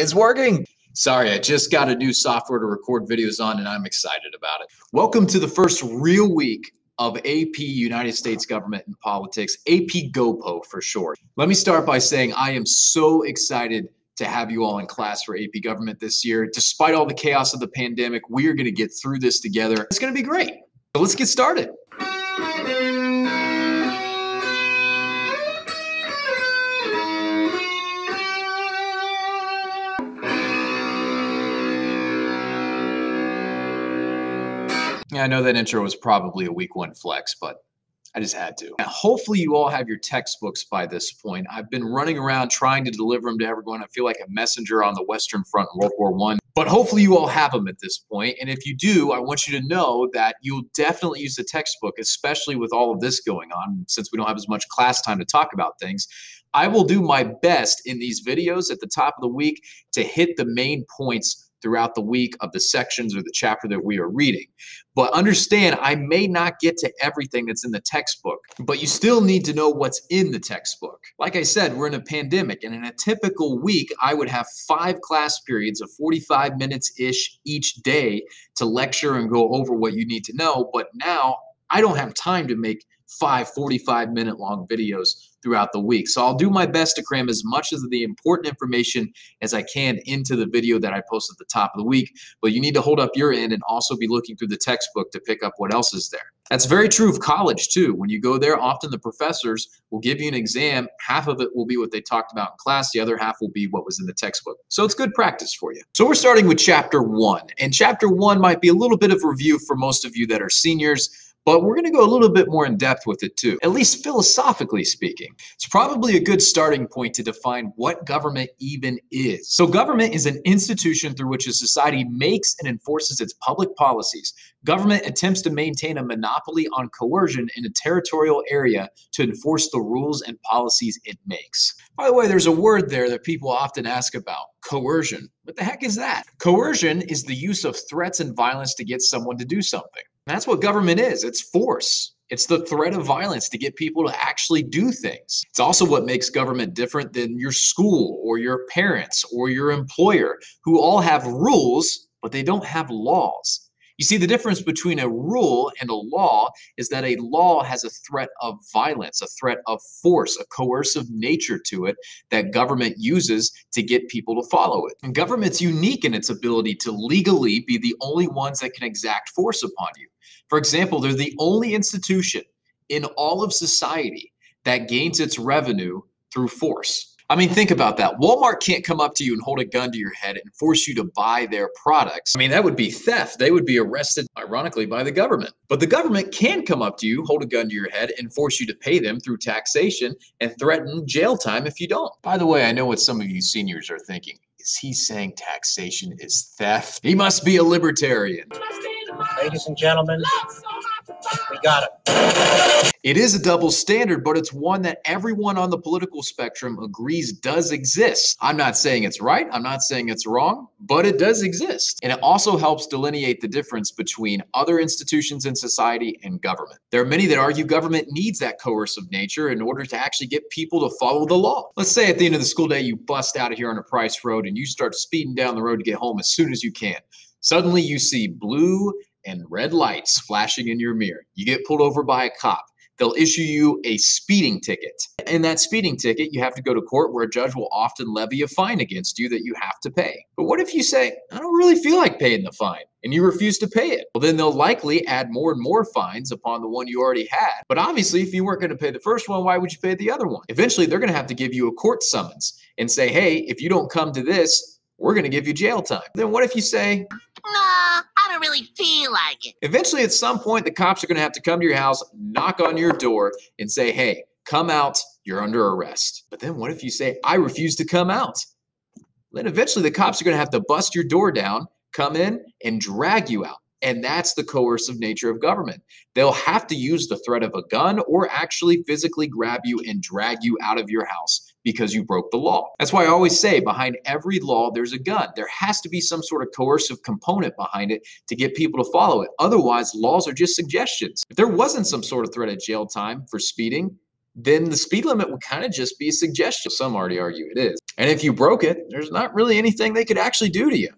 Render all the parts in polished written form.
It's working. Sorry, I just got a new software to record videos on and I'm excited about it. Welcome to the first real week of AP United States Government and Politics, AP GOPO for short. Let me start by saying I am so excited to have you all in class for AP Government this year. Despite all the chaos of the pandemic, we are going to get through this together. It's going to be great. So let's get started. Yeah, I know that intro was probably a week one flex, but I just had to. Now, hopefully you all have your textbooks by this point. I've been running around trying to deliver them to everyone. I feel like a messenger on the Western Front in World War I. But hopefully you all have them at this point. And if you do, I want you to know that you'll definitely use the textbook, especially with all of this going on, since we don't have as much class time to talk about things. I will do my best in these videos at the top of the week to hit the main points throughout the week of the sections or the chapter that we are reading. But understand, I may not get to everything that's in the textbook, but you still need to know what's in the textbook. Like I said, we're in a pandemic, and in a typical week, I would have 5 class periods of 45 minutes-ish each day to lecture and go over what you need to know. But now I don't have time to make 5 45-minute long videos throughout the week. So I'll do my best to cram as much of the important information as I can into the video that I post at the top of the week. But you need to hold up your end and also be looking through the textbook to pick up what else is there. That's very true of college too. When you go there, often the professors will give you an exam. Half of it will be what they talked about in class. The other half will be what was in the textbook. So it's good practice for you. So we're starting with chapter 1. And chapter 1 might be a little bit of review for most of you that are seniors, but we're going to go a little bit more in depth with it too, at least philosophically speaking. It's probably a good starting point to define what government even is. So government is an institution through which a society makes and enforces its public policies. Government attempts to maintain a monopoly on coercion in a territorial area to enforce the rules and policies it makes. By the way, there's a word there that people often ask about, coercion. What the heck is that? Coercion is the use of threats and violence to get someone to do something. That's what government is. It's force. It's the threat of violence to get people to actually do things. It's also what makes government different than your school or your parents or your employer, who all have rules, but they don't have laws. You see, the difference between a rule and a law is that a law has a threat of violence, a threat of force, a coercive nature to it that government uses to get people to follow it. And government's unique in its ability to legally be the only ones that can exact force upon you. For example, they're the only institution in all of society that gains its revenue through force. I mean, think about that. Walmart can't come up to you and hold a gun to your head and force you to buy their products. I mean, that would be theft. They would be arrested, ironically, by the government. But the government can come up to you, hold a gun to your head, and force you to pay them through taxation and threaten jail time if you don't. By the way, I know what some of you seniors are thinking. Is he saying taxation is theft? He must be a libertarian. Ladies and gentlemen, we got it. It is a double standard, but it's one that everyone on the political spectrum agrees does exist. I'm not saying it's right. I'm not saying it's wrong, but it does exist. And it also helps delineate the difference between other institutions in society and government. There are many that argue government needs that coercive nature in order to actually get people to follow the law. Let's say at the end of the school day, you bust out of here on a Price Road and you start speeding down the road to get home as soon as you can. Suddenly you see blue and red lights flashing in your mirror. You get pulled over by a cop. They'll issue you a speeding ticket. In that speeding ticket, you have to go to court where a judge will often levy a fine against you that you have to pay. But what if you say, I don't really feel like paying the fine, and you refuse to pay it? Well, then they'll likely add more and more fines upon the one you already had. But obviously, if you weren't going to pay the first one, why would you pay the other one? Eventually, they're going to have to give you a court summons and say, hey, if you don't come to this, we're going to give you jail time. Then what if you say, nah, I don't really feel like it. Eventually, at some point, the cops are going to have to come to your house, knock on your door, and say, hey, come out, you're under arrest. But then what if you say, I refuse to come out? Then eventually, the cops are going to have to bust your door down, come in, and drag you out. And that's the coercive nature of government. They'll have to use the threat of a gun or actually physically grab you and drag you out of your house because you broke the law. That's why I always say behind every law, there's a gun. There has to be some sort of coercive component behind it to get people to follow it. Otherwise, laws are just suggestions. If there wasn't some sort of threat of jail time for speeding, then the speed limit would kind of just be a suggestion. Some already argue it is. And if you broke it, there's not really anything they could actually do to you.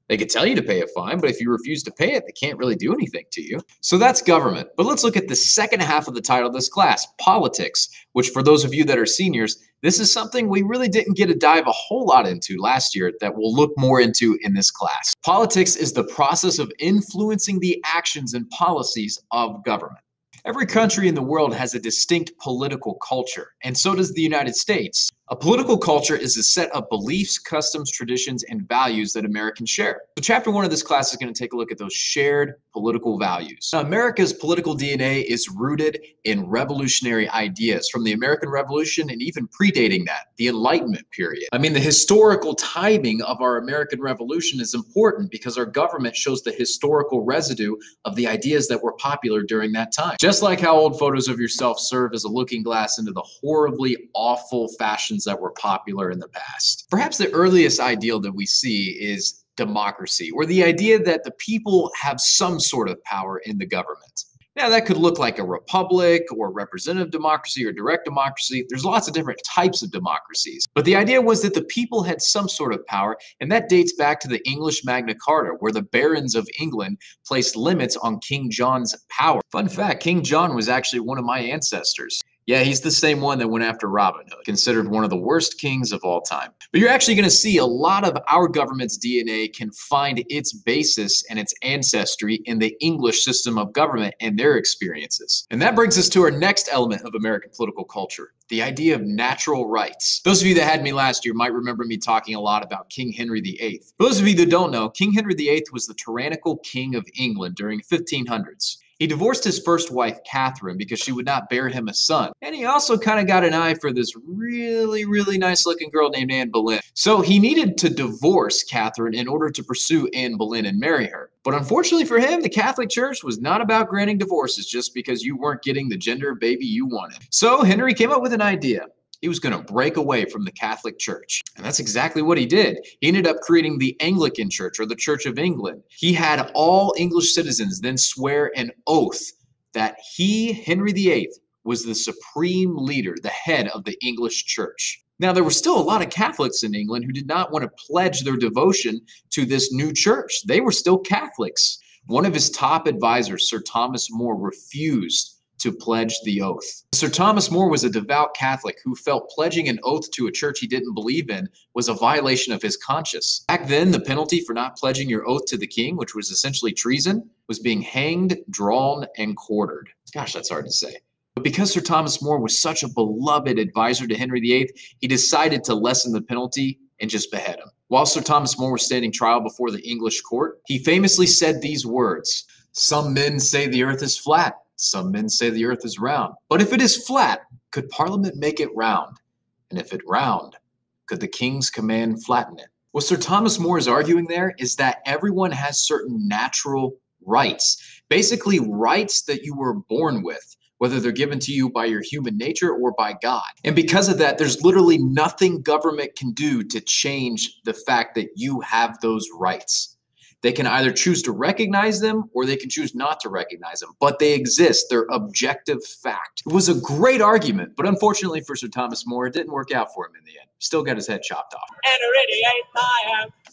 They could tell you to pay a fine, but if you refuse to pay it, they can't really do anything to you. So that's government. But let's look at the second half of the title of this class, politics, which for those of you that are seniors, this is something we really didn't get to dive a whole lot into last year that we'll look more into in this class. Politics is the process of influencing the actions and policies of government. Every country in the world has a distinct political culture, and so does the United States. A political culture is a set of beliefs, customs, traditions, and values that Americans share. So chapter 1 of this class is going to take a look at those shared political values. Now, America's political DNA is rooted in revolutionary ideas from the American Revolution and even predating that, the Enlightenment period. I mean, the historical timing of our American Revolution is important because our government shows the historical residue of the ideas that were popular during that time. Just like how old photos of yourself serve as a looking glass into the horribly awful fashions that were popular in the past. Perhaps the earliest ideal that we see is democracy, or the idea that the people have some sort of power in the government. Now, that could look like a republic or representative democracy or direct democracy. There's lots of different types of democracies. But the idea was that the people had some sort of power, and that dates back to the English Magna Carta, where the barons of England placed limits on King John's power. Fun fact, King John was actually one of my ancestors. Yeah, he's the same one that went after Robin Hood, considered one of the worst kings of all time. But you're actually going to see a lot of our government's DNA can find its basis and its ancestry in the English system of government and their experiences. And that brings us to our next element of American political culture, the idea of natural rights. Those of you that had me last year might remember me talking a lot about King Henry VIII. For those of you that don't know, King Henry VIII was the tyrannical king of England during the 1500s. He divorced his first wife, Catherine, because she would not bear him a son. And he also kind of got an eye for this really nice looking girl named Anne Boleyn. So he needed to divorce Catherine in order to pursue Anne Boleyn and marry her. But unfortunately for him, the Catholic Church was not about granting divorces just because you weren't getting the gender baby you wanted. So Henry came up with an idea. He was going to break away from the Catholic Church. And that's exactly what he did. He ended up creating the Anglican Church, or the Church of England. He had all English citizens then swear an oath that he, Henry VIII, was the supreme leader, the head of the English Church. Now, there were still a lot of Catholics in England who did not want to pledge their devotion to this new church. They were still Catholics. One of his top advisors, Sir Thomas More, refused to pledge the oath. Sir Thomas More was a devout Catholic who felt pledging an oath to a church he didn't believe in was a violation of his conscience. Back then, the penalty for not pledging your oath to the king, which was essentially treason, was being hanged, drawn, and quartered. Gosh, that's hard to say. But because Sir Thomas More was such a beloved advisor to Henry VIII, he decided to lessen the penalty and just behead him. While Sir Thomas More was standing trial before the English court, he famously said these words, "Some men say the earth is flat. Some men say the earth is round. But if it is flat, could Parliament make it round? And if it round, could the king's command flatten it?" What Sir Thomas More is arguing there is that everyone has certain natural rights, basically rights that you were born with, whether they're given to you by your human nature or by God. And because of that, there's literally nothing government can do to change the fact that you have those rights. They can either choose to recognize them or they can choose not to recognize them, but they exist. They're objective fact. It was a great argument, but unfortunately for Sir Thomas More, it didn't work out for him in the end. He still got his head chopped off.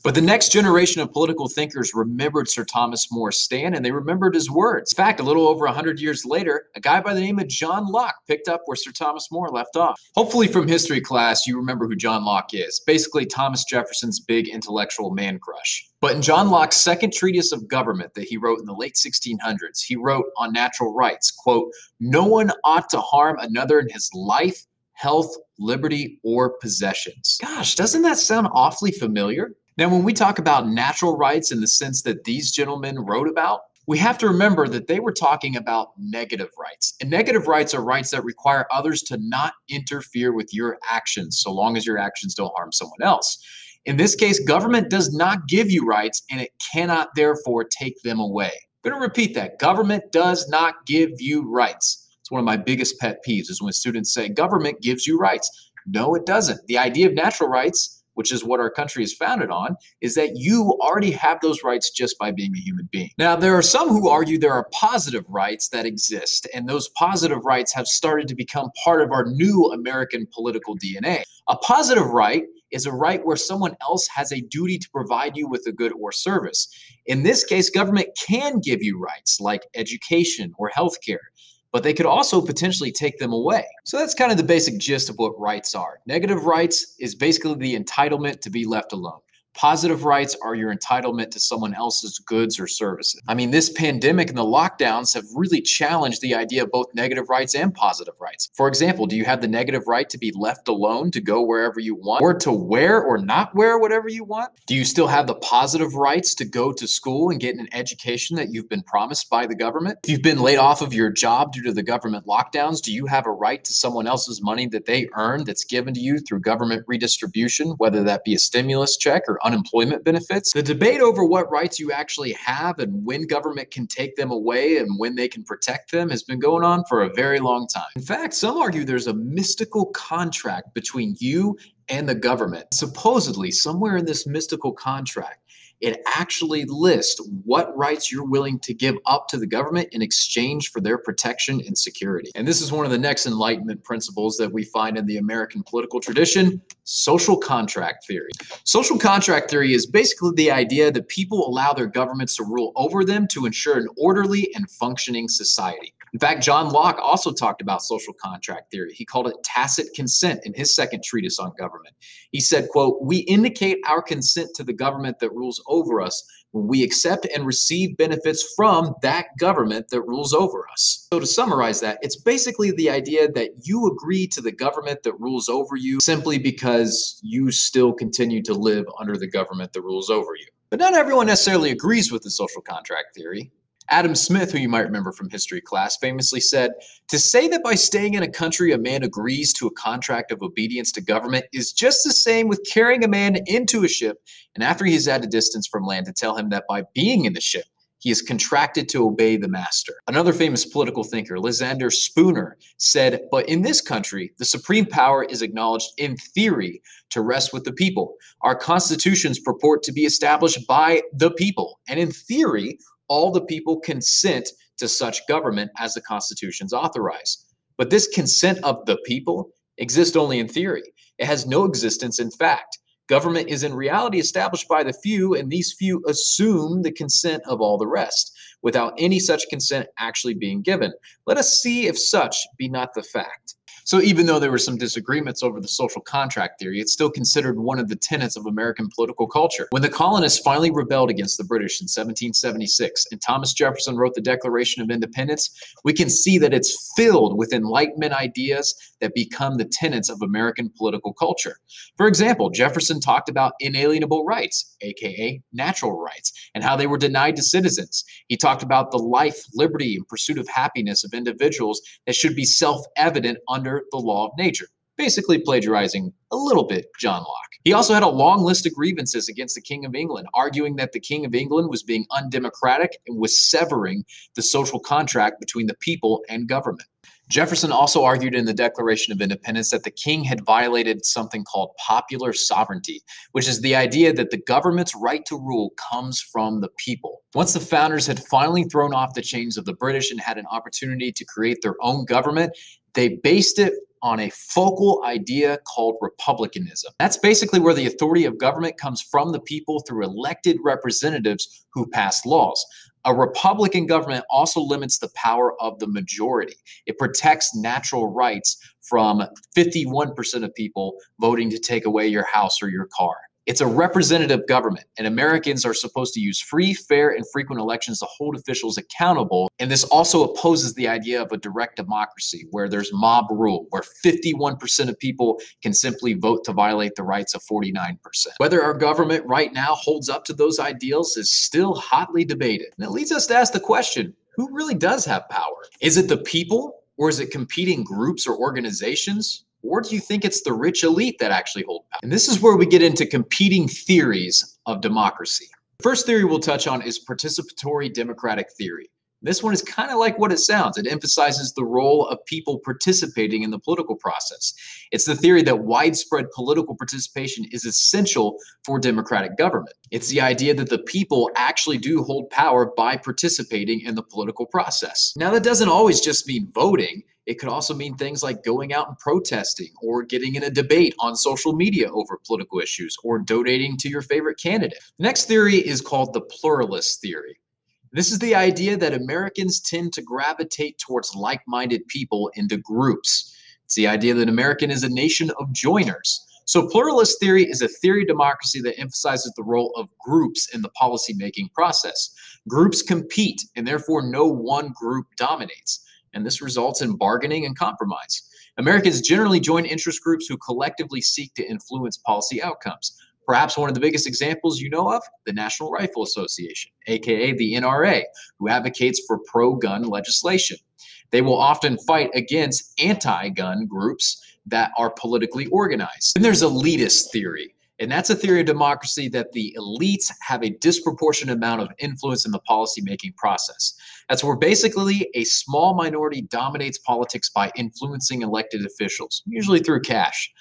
But the next generation of political thinkers remembered Sir Thomas More's stand, and they remembered his words. In fact, a little over 100 years later, a guy by the name of John Locke picked up where Sir Thomas More left off. Hopefully from history class, you remember who John Locke is. Basically Thomas Jefferson's big intellectual man crush. But in John Locke's second treatise of government that he wrote in the late 1600s, he wrote on natural rights, quote, "No one ought to harm another in his life, health, liberty, or possessions." Gosh, doesn't that sound awfully familiar? Now, when we talk about natural rights in the sense that these gentlemen wrote about, we have to remember that they were talking about negative rights. And negative rights are rights that require others to not interfere with your actions, so long as your actions don't harm someone else. In this case, government does not give you rights, and it cannot therefore take them away. I'm going to repeat that. Government does not give you rights. It's one of my biggest pet peeves is when students say government gives you rights. No, it doesn't. The idea of natural rights, which is what our country is founded on, is that you already have those rights just by being a human being. Now, there are some who argue there are positive rights that exist, and those positive rights have started to become part of our new American political DNA. A positive right is a right where someone else has a duty to provide you with a good or service. In this case, government can give you rights like education or healthcare, but they could also potentially take them away. So that's kind of the basic gist of what rights are. Negative rights is basically the entitlement to be left alone. Positive rights are your entitlement to someone else's goods or services. I mean, this pandemic and the lockdowns have really challenged the idea of both negative rights and positive rights. For example, do you have the negative right to be left alone to go wherever you want, or to wear or not wear whatever you want? Do you still have the positive rights to go to school and get an education that you've been promised by the government? If you've been laid off of your job due to the government lockdowns, do you have a right to someone else's money that they earned that's given to you through government redistribution, whether that be a stimulus check or unemployment benefits? The debate over what rights you actually have and when government can take them away and when they can protect them has been going on for a very long time. In fact, some argue there's a mystical contract between you and the government. Supposedly, somewhere in this mystical contract, it actually lists what rights you're willing to give up to the government in exchange for their protection and security. And this is one of the next Enlightenment principles that we find in the American political tradition: social contract theory. Social contract theory is basically the idea that people allow their governments to rule over them to ensure an orderly and functioning society. In fact, John Locke also talked about social contract theory. He called it tacit consent in his second treatise on government. He said, quote, "We indicate our consent to the government that rules over us when we accept and receive benefits from that government that rules over us." So to summarize that, it's basically the idea that you agree to the government that rules over you simply because you still continue to live under the government that rules over you. But not everyone necessarily agrees with the social contract theory. Adam Smith, who you might remember from history class, famously said, "To say that by staying in a country a man agrees to a contract of obedience to government is just the same with carrying a man into a ship and after he is at a distance from land to tell him that by being in the ship, he is contracted to obey the master." Another famous political thinker, Lysander Spooner, said, "But in this country, the supreme power is acknowledged in theory to rest with the people. Our constitutions purport to be established by the people, and in theory, all the people consent to such government as the constitutions authorize. But this consent of the people exists only in theory. It has no existence in fact. Government is in reality established by the few, and these few assume the consent of all the rest, without any such consent actually being given. Let us see if such be not the fact." So even though there were some disagreements over the social contract theory, it's still considered one of the tenets of American political culture. When the colonists finally rebelled against the British in 1776 and Thomas Jefferson wrote the Declaration of Independence, we can see that it's filled with Enlightenment ideas that become the tenets of American political culture. For example, Jefferson talked about inalienable rights, aka natural rights, and how they were denied to citizens. He talked about the life, liberty, and pursuit of happiness of individuals that should be self-evident under the law of nature, basically plagiarizing a little bit John Locke. He also had a long list of grievances against the King of England, arguing that the King of England was being undemocratic and was severing the social contract between the people and government. Jefferson also argued in the Declaration of Independence that the king had violated something called popular sovereignty, which is the idea that the government's right to rule comes from the people. Once the founders had finally thrown off the chains of the British and had an opportunity to create their own government, they based it on a focal idea called republicanism. That's basically where the authority of government comes from the people through elected representatives who pass laws. A Republican government also limits the power of the majority. It protects natural rights from 51% of people voting to take away your house or your car. It's a representative government, and Americans are supposed to use free, fair, and frequent elections to hold officials accountable. And this also opposes the idea of a direct democracy where there's mob rule, where 51% of people can simply vote to violate the rights of 49%. Whether our government right now holds up to those ideals is still hotly debated. And it leads us to ask the question, who really does have power? Is it the people, or is it competing groups or organizations? Or do you think it's the rich elite that actually hold power? And this is where we get into competing theories of democracy. The first theory we'll touch on is participatory democratic theory. This one is kind of like what it sounds. It emphasizes the role of people participating in the political process. It's the theory that widespread political participation is essential for democratic government. It's the idea that the people actually do hold power by participating in the political process. Now, that doesn't always just mean voting. It could also mean things like going out and protesting, or getting in a debate on social media over political issues, or donating to your favorite candidate. The next theory is called the pluralist theory. This is the idea that Americans tend to gravitate towards like-minded people into groups. It's the idea that American is a nation of joiners. So pluralist theory is a theory of democracy that emphasizes the role of groups in the policy-making process. Groups compete, and therefore no one group dominates. And this results in bargaining and compromise. Americans generally join interest groups who collectively seek to influence policy outcomes. Perhaps one of the biggest examples you know of, the National Rifle Association, aka the NRA, who advocates for pro-gun legislation. They will often fight against anti-gun groups that are politically organized. Then there's elitist theory, and that's a theory of democracy that the elites have a disproportionate amount of influence in the policy-making process. That's where basically a small minority dominates politics by influencing elected officials, usually through cash.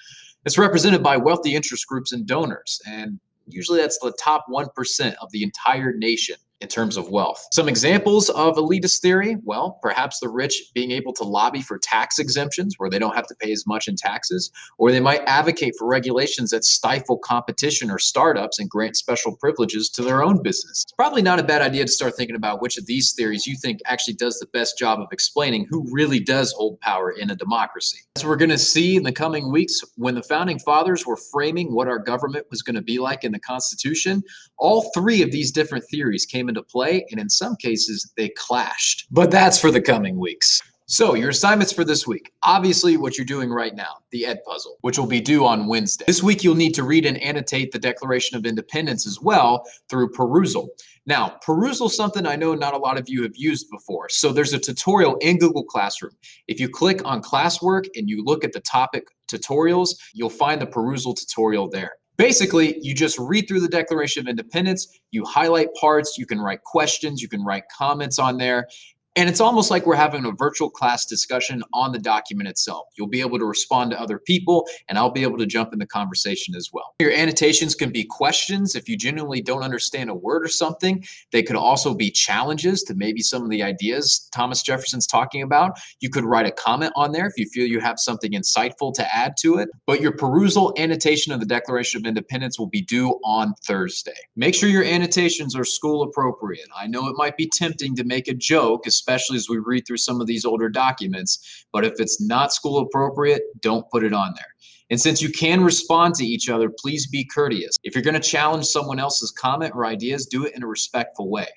It's represented by wealthy interest groups and donors, and usually that's the top 1% of the entire nation in terms of wealth. Some examples of elitist theory, well, perhaps the rich being able to lobby for tax exemptions where they don't have to pay as much in taxes, or they might advocate for regulations that stifle competition or startups and grant special privileges to their own business. It's probably not a bad idea to start thinking about which of these theories you think actually does the best job of explaining who really does hold power in a democracy. As we're going to see in the coming weeks, when the founding fathers were framing what our government was going to be like in the Constitution, all three of these different theories came into play, and in some cases they clashed. But that's for the coming weeks. So your assignments for this week, obviously what you're doing right now, the Edpuzzle, which will be due on Wednesday. This week you'll need to read and annotate the Declaration of Independence as well through Perusall. Now, Perusall is something I know not a lot of you have used before. So there's a tutorial in Google Classroom. If you click on classwork and you look at the topic tutorials, you'll find the Perusall tutorial there. Basically, you just read through the Declaration of Independence, you highlight parts, you can write questions, you can write comments on there, and it's almost like we're having a virtual class discussion on the document itself. You'll be able to respond to other people, and I'll be able to jump in the conversation as well. Your annotations can be questions if you genuinely don't understand a word or something. They could also be challenges to maybe some of the ideas Thomas Jefferson's talking about. You could write a comment on there if you feel you have something insightful to add to it. But your Perusall annotation of the Declaration of Independence will be due on Thursday. Make sure your annotations are school appropriate. I know it might be tempting to make a joke, especially as we read through some of these older documents, but if it's not school appropriate, don't put it on there. And since you can respond to each other, please be courteous. If you're going to challenge someone else's comment or ideas, do it in a respectful way.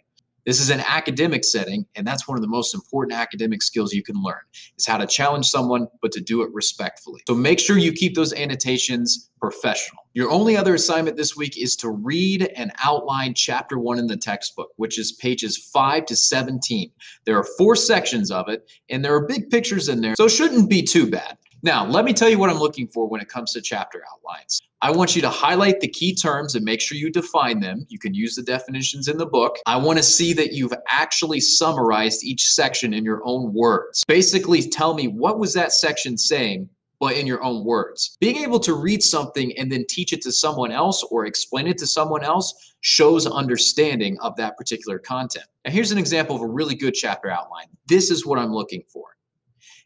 This is an academic setting, and that's one of the most important academic skills you can learn, is how to challenge someone, but to do it respectfully. So make sure you keep those annotations professional. Your only other assignment this week is to read and outline chapter 1 in the textbook, which is pages 5 to 17. There are 4 sections of it, and there are big pictures in there, so it shouldn't be too bad. Now, let me tell you what I'm looking for when it comes to chapter outlines. I want you to highlight the key terms and make sure you define them. You can use the definitions in the book. I want to see that you've actually summarized each section in your own words. Basically, tell me what was that section saying, but in your own words. Being able to read something and then teach it to someone else or explain it to someone else shows understanding of that particular content. Now, here's an example of a really good chapter outline. This is what I'm looking for.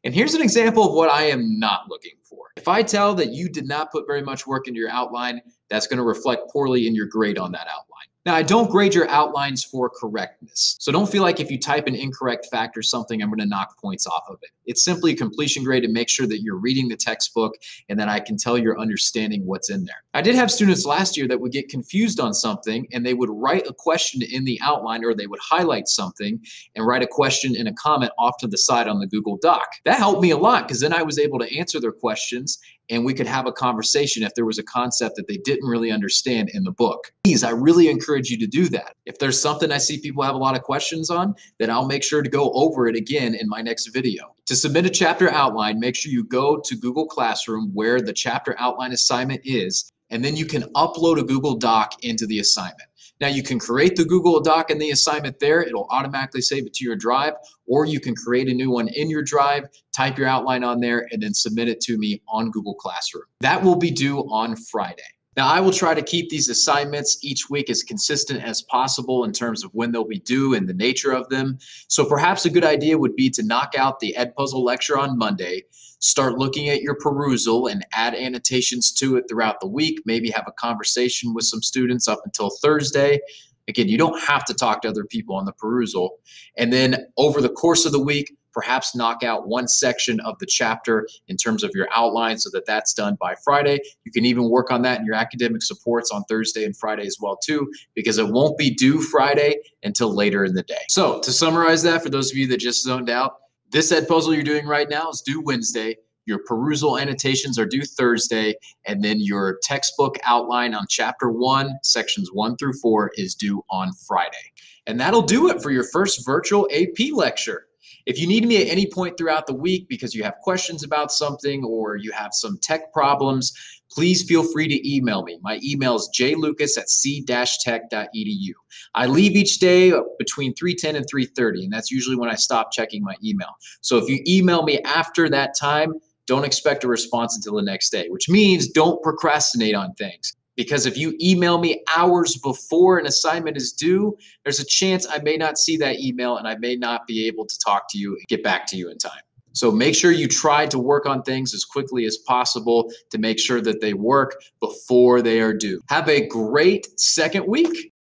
And here's an example of what I am not looking for. If I tell that you did not put very much work into your outline, that's going to reflect poorly in your grade on that outline. Now, I don't grade your outlines for correctness. So don't feel like if you type an incorrect fact or something, I'm going to knock points off of it. It's simply a completion grade to make sure that you're reading the textbook and that I can tell you're understanding what's in there. I did have students last year that would get confused on something and they would write a question in the outline, or they would highlight something and write a question in a comment off to the side on the Google Doc. That helped me a lot because then I was able to answer their questions and we could have a conversation if there was a concept that they didn't really understand in the book. Please, I really encourage you to do that. If there's something I see people have a lot of questions on, then I'll make sure to go over it again in my next video. To submit a chapter outline, make sure you go to Google Classroom where the chapter outline assignment is, and then you can upload a Google Doc into the assignment. Now you can create the Google Doc and the assignment there. It'll automatically save it to your drive, or you can create a new one in your drive, type your outline on there, and then submit it to me on Google Classroom. That will be due on Friday. Now, I will try to keep these assignments each week as consistent as possible in terms of when they'll be due and the nature of them. So perhaps a good idea would be to knock out the Edpuzzle lecture on Monday, start looking at your perusal and add annotations to it throughout the week, maybe have a conversation with some students up until Thursday. Again, you don't have to talk to other people on the perusal. And then over the course of the week, perhaps knock out one section of the chapter in terms of your outline so that that's done by Friday. You can even work on that in your academic supports on Thursday and Friday as well too, because it won't be due Friday until later in the day. So to summarize that, for those of you that just zoned out, this Edpuzzle you're doing right now is due Wednesday. Your perusal annotations are due Thursday, and then your textbook outline on chapter 1, sections 1 through 4 is due on Friday. And that'll do it for your first virtual AP lecture. If you need me at any point throughout the week because you have questions about something or you have some tech problems, please feel free to email me. My email is jlucas@c-tech.edu. I leave each day between 3:10 and 3:30, and that's usually when I stop checking my email. So if you email me after that time, don't expect a response until the next day, which means don't procrastinate on things. Because if you email me hours before an assignment is due, there's a chance I may not see that email and I may not be able to talk to you and get back to you in time. So make sure you try to work on things as quickly as possible to make sure that they work before they are due. Have a great second week.